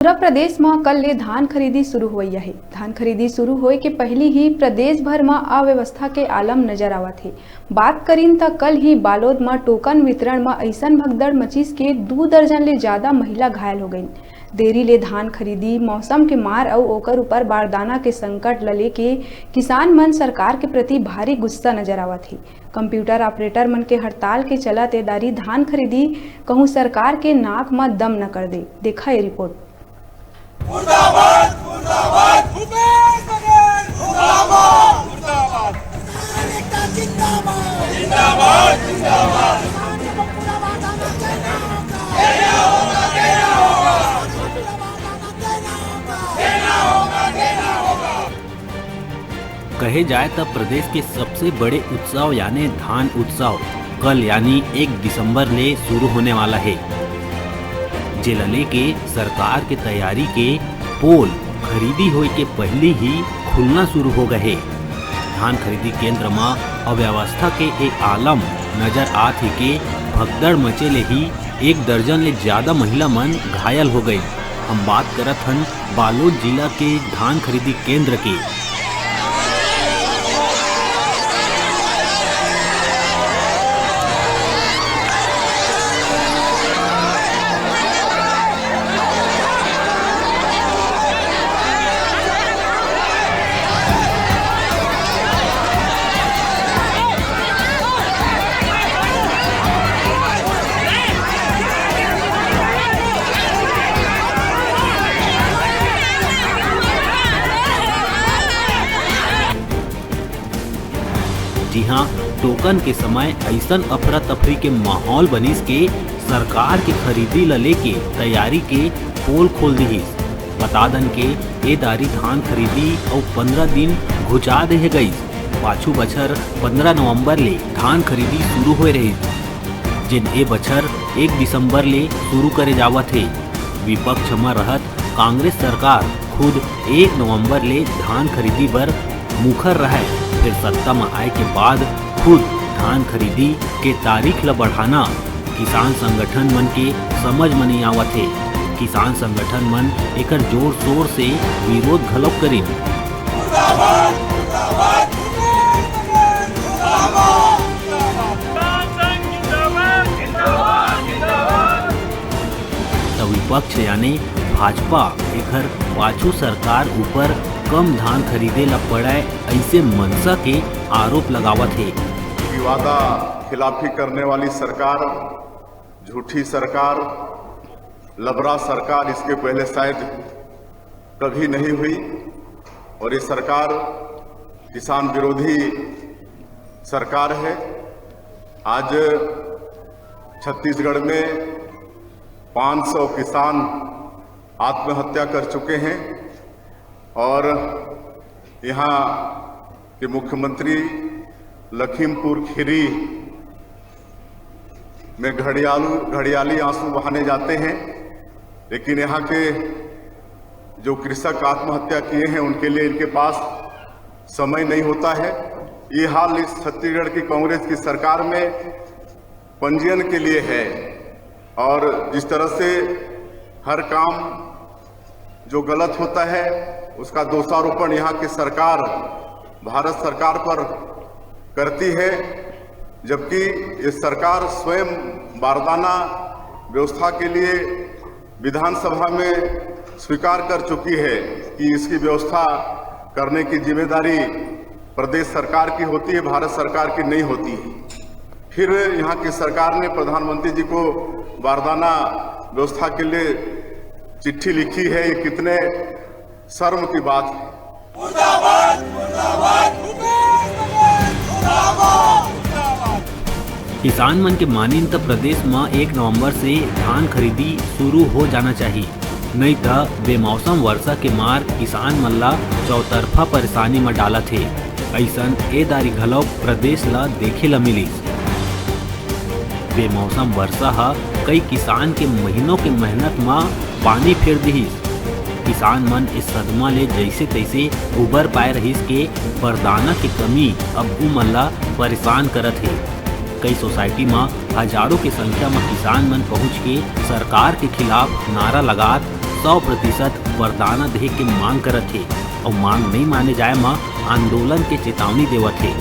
पूरा प्रदेश में कल ले धान खरीदी शुरू हुई है। धान खरीदी शुरू होए के पहले ही प्रदेश भर में अव्यवस्था के आलम नजर आवत है। बात करीन तो कल ही बालोद में टोकन वितरण में ऐसन भगदड़ मचीस के 2 दर्जन ले ज्यादा महिला घायल हो गई। देरी ले धान खरीदी, मौसम के मार और ओकर ऊपर बारदाना के संकट लले के किसान मन सरकार के प्रति भारी गुस्सा नजर आवत है। कंप्यूटर ऑपरेटर मन के हड़ताल के चलते दारी धान खरीदी कहूँ सरकार के नाक में दम न कर दे। देखा ये रिपोर्ट। मुर्दाबाद मुर्दाबाद भूपेश बघेल मुर्दाबाद मुर्दाबाद जिंदाबाद जिंदाबाद जिंदाबाद देना होगा देना होगा देना होगा देना होगा। कहे जाए तब प्रदेश के सबसे बड़े उत्सव यानी धान उत्सव कल यानी 1 दिसंबर ले शुरू होने वाला है। जिले के सरकार के तैयारी के पोल खरीदी होए के पहले ही खुलना शुरू हो गए। धान खरीदी केंद्र में अव्यवस्था के एक आलम नजर आत है के भगदड़ मचे ले ही 1 दर्जन ले ज्यादा महिला मन घायल हो गई। हम बात करत हन बालोद जिला के धान खरीदी केंद्र के। जी हाँ, टोकन के समय ऐसन अफरा तफरी के माहौल बनिस के सरकार के खरीदी ल लेके तैयारी के पोल खोल दीस। बता दन के ए दारी धान खरीदी और 15 दिन घुचा दे गई। पाछू बछर 15 नवंबर ले धान खरीदी शुरू हो रही, जिन ए बछर 1 दिसंबर ले शुरू करे जावत है। विपक्ष में रहत कांग्रेस सरकार खुद 1 नवंबर ले धान खरीदी पर मुखर रहे, फिर सत्ता में आए के बाद खुद धान खरीदी के तारीख ल बढ़ाना किसान संगठन मन के समझ में नहीं आवत है। किसान संगठन मन एकर जोर शोर से विरोध घलोक करी। तो विपक्ष यानी भाजपा एकर पाछू सरकार ऊपर कम धान खरीदे ला पड़े ऐसे मनसा के आरोप लगावत है। वादा खिलाफी करने वाली सरकार, झूठी सरकार, लबरा सरकार इसके पहले शायद कभी नहीं हुई और ये सरकार किसान विरोधी सरकार है। आज छत्तीसगढ़ में 500 किसान आत्महत्या कर चुके हैं और यहाँ के मुख्यमंत्री लखीमपुर खीरी में घड़ियाली आंसू बहाने जाते हैं, लेकिन यहाँ के जो कृषक आत्महत्या किए हैं उनके लिए इनके पास समय नहीं होता है। ये हाल इस छत्तीसगढ़ की कांग्रेस की सरकार में पंजीयन के लिए है और जिस तरह से हर काम जो गलत होता है उसका दोषारोपण यहाँ की सरकार भारत सरकार पर करती है, जबकि ये सरकार स्वयं बारदाना व्यवस्था के लिए विधानसभा में स्वीकार कर चुकी है कि इसकी व्यवस्था करने की जिम्मेदारी प्रदेश सरकार की होती है, भारत सरकार की नहीं होती है। फिर यहाँ की सरकार ने प्रधानमंत्री जी को बारदाना व्यवस्था के लिए चिट्ठी लिखी है। ये कितने शर्म की बात है। मुर्दाबाद मुर्दाबाद भूपेश बघेल मुर्दाबाद मुर्दाबाद। किसान मन के मानिन तो प्रदेश में 1 नवंबर से धान खरीदी शुरू हो जाना चाहिए, नहीं तो बेमौसम वर्षा के मार किसान मन ला चौतरफा परेशानी में डालत है। ऐसन ए दारी घलोक प्रदेश ला देखे ला मिली। बेमौसम वर्षा हा कई किसान के महीनों के मेहनत में पानी फेर दीस। किसान मन इस सदमा ले जैसे तैसे उबर पाए रहीस के बरदाना के कमी अब उ मन ला परेशान करत है। कई सोसाइटी में हजारों की संख्या में किसान मन पहुंच के सरकार के खिलाफ नारा लगात 100% वरदाना दे के मांग करत थे और मांग नहीं माने जाए मां आंदोलन के चेतावनी देवत थे।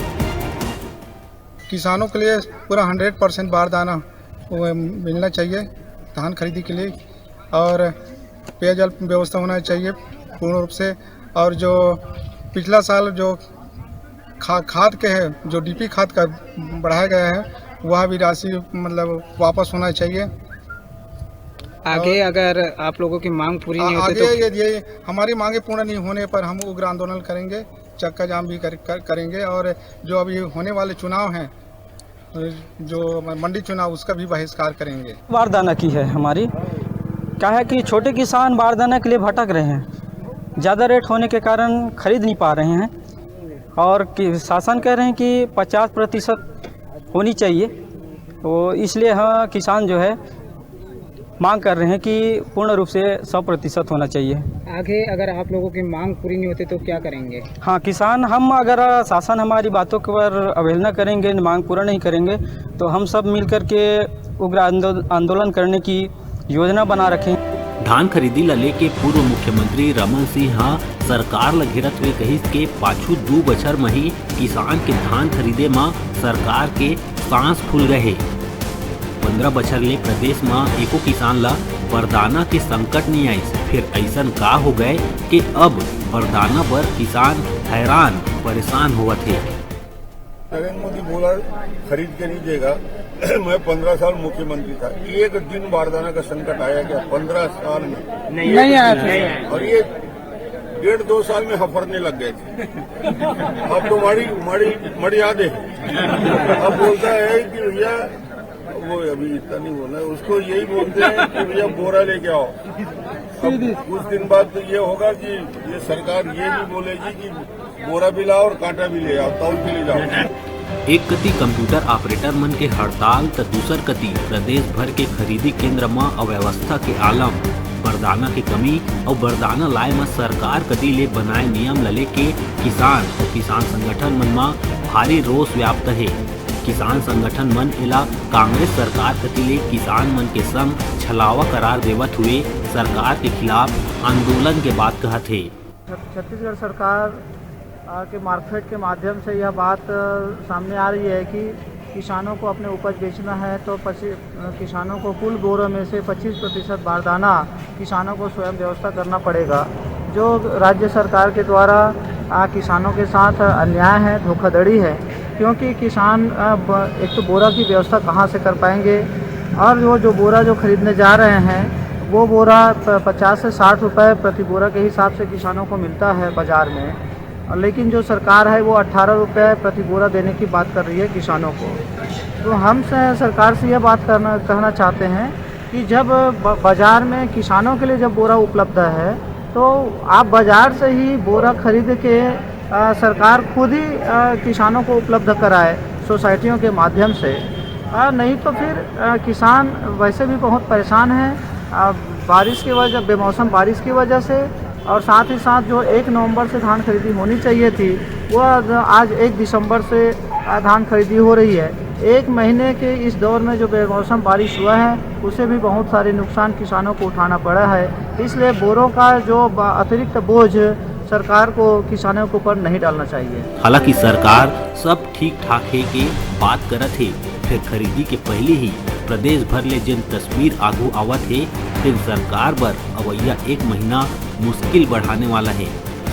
किसानों के लिए पूरा 100% बारदाना वो मिलना चाहिए धान खरीदी के लिए, और पेयजल व्यवस्था होना चाहिए पूर्ण रूप से। और जो पिछला साल जो खाद के है, जो डीपी खाद का बढ़ाया गया है, वह भी राशि मतलब वापस होना चाहिए। आगे अगर आप लोगों की मांग पूरी नहीं होती आगे तो ये हमारी मांगे पूर्ण नहीं होने पर हम उग्र आंदोलन करेंगे, चक्का जाम भी करेंगे। और जो अभी होने वाले चुनाव हैं, जो मंडी चुनाव, उसका भी बहिष्कार करेंगे। बारदाना की है हमारी, क्या है कि छोटे किसान बारदाना के लिए भटक रहे हैं, ज़्यादा रेट होने के कारण खरीद नहीं पा रहे हैं, और शासन कह रहे हैं कि 50% होनी चाहिए। तो इसलिए हाँ, किसान जो है मांग कर रहे हैं कि पूर्ण रूप से 100% होना चाहिए। आगे अगर आप लोगों की मांग पूरी नहीं होती तो क्या करेंगे? हाँ, किसान हम अगर शासन हमारी बातों पर अवहेलना करेंगे, मांग पूरा नहीं करेंगे, तो हम सब मिलकर के उग्र आंदोलन करने की योजना बना रखें। धान खरीदी ला लेके पूर्व मुख्यमंत्री रमन सिंह सरकार ला घेरत हुए कहिस के पाछू 2 बछर में ही किसान के धान खरीदे में सरकार के सांस फूल गए। 15 बछर ले प्रदेश में एको किसान ला वरदाना के संकट नहीं आई। फिर ऐसन का हो गए कि अब वरदाना पर किसान हैरान परेशान हुआ थे। नरेंद्र मोदी बोला खरीद के नहीं देगा। मैं 15 साल मुख्यमंत्री था, एक दिन बारदाना का संकट आया क्या 15 साल में? नहीं आया था। और ये 1.5-2 साल में हफरने लग गए थे। अब तो मड़ी याद है। अब बोलता है कि भैया, वो अभी इतना नहीं बोलना है, उसको यही बोलते हैं कि भैया बोरा लेके आओ। अब कुछ दिन बाद तो ये होगा कि ये सरकार ये भी बोलेगी कि बोरा भी लाओ और कांटा भी ले आओ, तौल भी ले जाओ। एक कति कंप्यूटर ऑपरेटर मन के हड़ताल तो दूसर कति प्रदेश भर के खरीदी केंद्र में अव्यवस्था के आलम, बरदाना की कमी और बरदाना लाए में सरकार कदी ले बनाए नियम लले के किसान और किसान संगठन मन में भारी रोष व्याप्त है। किसान संगठन मन इला कांग्रेस सरकार कति ले किसान मन के संग छलावा करार देवत हुए सरकार के खिलाफ आंदोलन के बात कहा थे। छत्तीसगढ़ सरकार के मार्केट के माध्यम से यह बात सामने आ रही है कि किसानों को अपने उपज बेचना है तो किसानों को कुल बोरों में से 25% बारदाना किसानों को स्वयं व्यवस्था करना पड़ेगा। जो राज्य सरकार के द्वारा किसानों के साथ अन्याय है, धोखाधड़ी है, क्योंकि किसान एक तो बोरा की व्यवस्था कहाँ से कर पाएंगे, और वो जो बोरा जो खरीदने जा रहे हैं वो बोरा 50 से 60 रुपये प्रति बोरा के हिसाब से किसानों को मिलता है बाज़ार में, लेकिन जो सरकार है वो 18 रुपये प्रति बोरा देने की बात कर रही है किसानों को। तो हम सरकार से यह बात कहना चाहते हैं कि जब बाज़ार में किसानों के लिए जब बोरा उपलब्ध है तो आप बाज़ार से ही बोरा खरीद के सरकार खुद ही किसानों को उपलब्ध कराए सोसाइटियों के माध्यम से। नहीं तो फिर किसान वैसे भी बहुत परेशान हैं बारिश की वजह, बेमौसम बारिश की वजह से, और साथ ही साथ जो 1 नवंबर से धान खरीदी होनी चाहिए थी वो आज 1 दिसंबर से धान खरीदी हो रही है। 1 महीने के इस दौर में जो बेमौसम बारिश हुआ है उससे भी बहुत सारे नुकसान किसानों को उठाना पड़ा है। इसलिए बोरों का जो अतिरिक्त बोझ सरकार को किसानों के ऊपर नहीं डालना चाहिए। हालांकि सरकार सब ठीक ठाक है के बात करत है, फिर खरीदी के पहले ही प्रदेश भर ले जिन तस्वीर आगू आवत है, फिर सरकार पर अवैया 1 महीना मुश्किल बढ़ाने वाला है।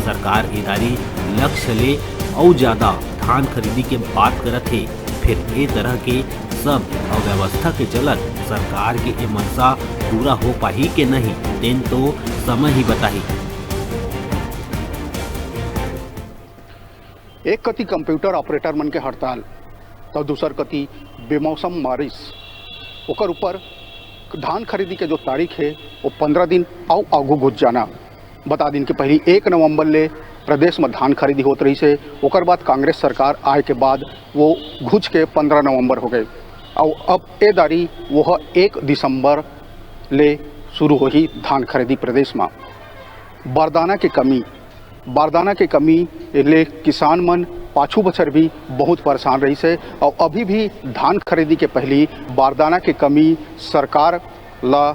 सरकार इदारी लक्ष्य ले और ज्यादा धान खरीदी के बात करत है, फिर ए तरह के सब अव्यवस्था के चलत सरकार के ये मनसा पूरा हो पाही के नहीं, तेन तो समय ही बताही। एक कति कंप्यूटर ऑपरेटर मन के हड़ताल तो दूसर कति बेमौसम बारिश, ओकर ऊपर धान खरीदी के जो तारीख है वो 15 दिन आगू घुस जाना। बता दिन कि पहली 1 नवंबर ले प्रदेश में धान खरीदी होत रही से, ओकर बाद कांग्रेस सरकार आए के बाद वो घुस के 15 नवंबर हो गए, और अब ए दारी वह 1 दिसंबर ले शुरू हो ही धान खरीदी प्रदेश में। बारदाना के कमी ले किसान मन पाछू बछर भी बहुत परेशान रही से, और अभी भी धान खरीदी के पहली बारदाना के कमी सरकार ला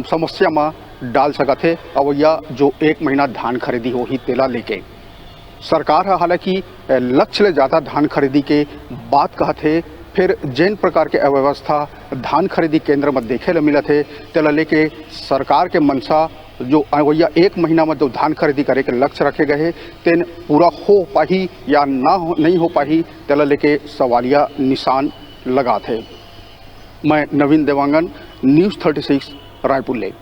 समस्या में डाल सकत है अवैया जो 1 महीना धान खरीदी हो ही तेला लेके सरकार हालांकि लक्ष्य ले ज़्यादा धान खरीदी के बात कहत है, फिर जैन प्रकार के अव्यवस्था धान खरीदी केंद्र में देखे ला मिलत है तेला लेके सरकार के मनसा जो अवैया 1 महीना में जो धान खरीदी करे के लक्ष्य रखे गए तेन पूरा हो पाही या नहीं हो पाही तेला लेके सवालिया निशान लगा थे। मैं नवीन देवांगन, न्यूज़ 36 रायपुर ले।